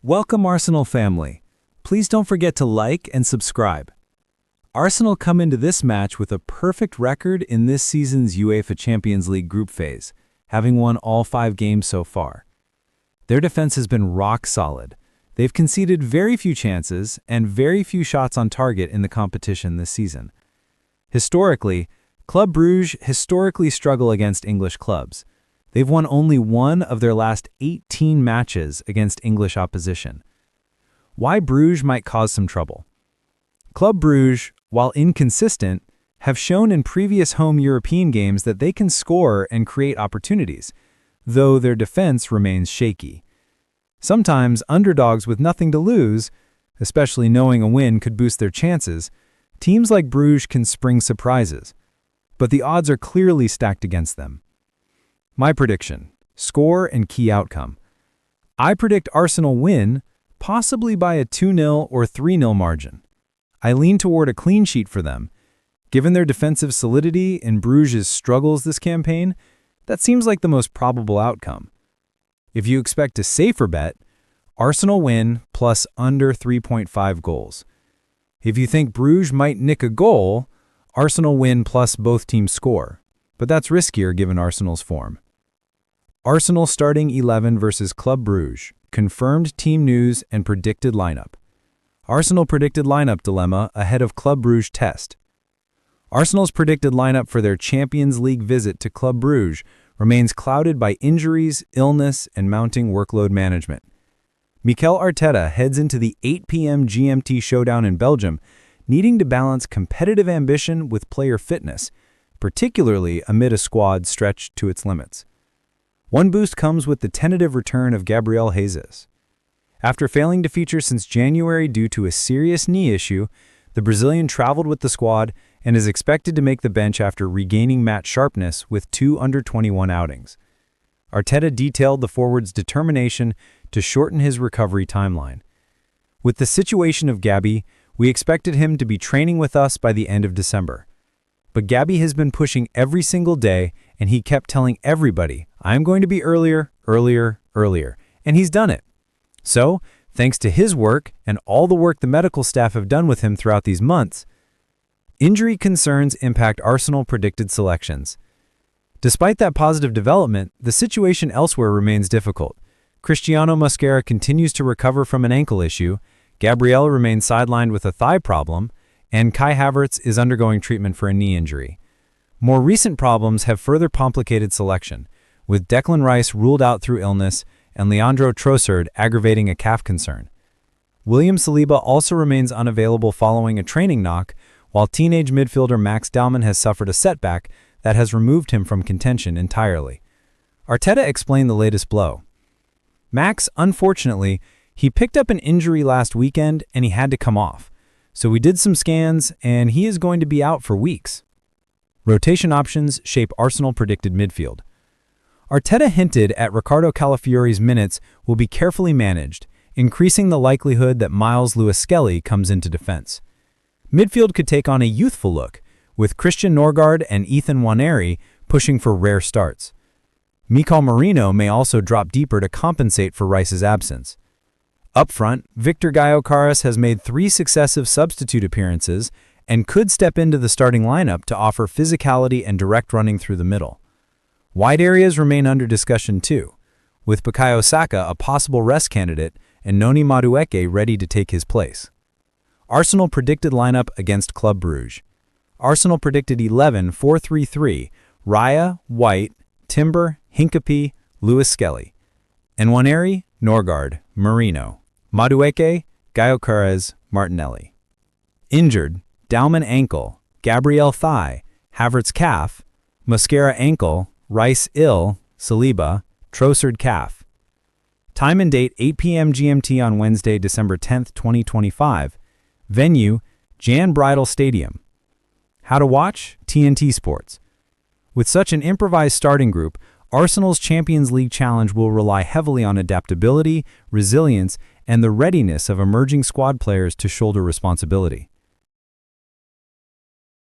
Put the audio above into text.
Welcome, Arsenal family. Please don't forget to like and subscribe. Arsenal come into this match with a perfect record in this season's UEFA Champions League group phase, having won all 5 games so far. Their defense has been rock solid. They've conceded very few chances and very few shots on target in the competition this season. Historically, Club Brugge struggle against English clubs. They've won only 1 of their last 18 matches against English opposition. Why Brugge might cause some trouble? Club Brugge, while inconsistent, have shown in previous home European games that they can score and create opportunities, though their defense remains shaky. Sometimes underdogs with nothing to lose, especially knowing a win could boost their chances, teams like Brugge can spring surprises, but the odds are clearly stacked against them. My prediction: score and key outcome. I predict Arsenal win, possibly by a 2-0 or 3-0 margin. I lean toward a clean sheet for them. Given their defensive solidity and Brugge's struggles this campaign, that seems like the most probable outcome. If you expect a safer bet, Arsenal win plus under 3.5 goals. If you think Brugge might nick a goal, Arsenal win plus both teams score, but that's riskier given Arsenal's form. Arsenal starting 11 versus Club Brugge, confirmed team news and predicted lineup. Arsenal predicted lineup dilemma ahead of Club Brugge test. Arsenal's predicted lineup for their Champions League visit to Club Brugge remains clouded by injuries, illness, and mounting workload management. Mikel Arteta heads into the 8 p.m. GMT showdown in Belgium, needing to balance competitive ambition with player fitness, particularly amid a squad stretched to its limits. One boost comes with the tentative return of Gabriel Jesus. After failing to feature since January due to a serious knee issue, the Brazilian traveled with the squad and is expected to make the bench after regaining match sharpness with 2 under-21 outings. Arteta detailed the forward's determination to shorten his recovery timeline. With the situation of Gabby, we expected him to be training with us by the end of December. But Gabby has been pushing every single day, and he kept telling everybody, "I'm going to be earlier, and he's done it. So, thanks to his work and all the work the medical staff have done with him throughout these months, injury concerns impact Arsenal predicted selections. Despite that positive development, the situation elsewhere remains difficult. Cristiano Mosquera continues to recover from an ankle issue, Gabriel remains sidelined with a thigh problem, and Kai Havertz is undergoing treatment for a knee injury. More recent problems have further complicated selection, with Declan Rice ruled out through illness and Leandro Trossard aggravating a calf concern. William Saliba also remains unavailable following a training knock, while teenage midfielder Max Dalman has suffered a setback that has removed him from contention entirely. Arteta explained the latest blow. Max, unfortunately, he picked up an injury last weekend and he had to come off. So we did some scans and he is going to be out for weeks. Rotation options shape Arsenal predicted midfield. Arteta hinted at Ricardo Calafiore's minutes will be carefully managed, increasing the likelihood that Miles Lewis-Skelly comes into defense. Midfield could take on a youthful look, with Christian Norgard and Ethan Nwaneri pushing for rare starts. Mikel Merino may also drop deeper to compensate for Rice's absence. Up front, Victor Gyökeres has made 3 successive substitute appearances and could step into the starting lineup to offer physicality and direct running through the middle. Wide areas remain under discussion too, with Bukayo Saka a possible rest candidate and Noni Madueke ready to take his place. Arsenal predicted lineup against Club Brugge. Arsenal predicted 11-4-3-3, Raya, White, Timber, Hincapie, Lewis-Skelly. Nwaneri, Norgard, Merino. Madueke, Gyökeres, Martinelli. Injured: Dalman ankle, Gabriel thigh, Havertz calf, Mosquera ankle, Rice ill, Saliba, Trossard calf. Time and date 8 p.m. GMT on Wednesday, December 10, 2025. Venue: Jan Breidel Stadium. How to watch? TNT Sports. With such an improvised starting group, Arsenal's Champions League challenge will rely heavily on adaptability, resilience, and the readiness of emerging squad players to shoulder responsibility.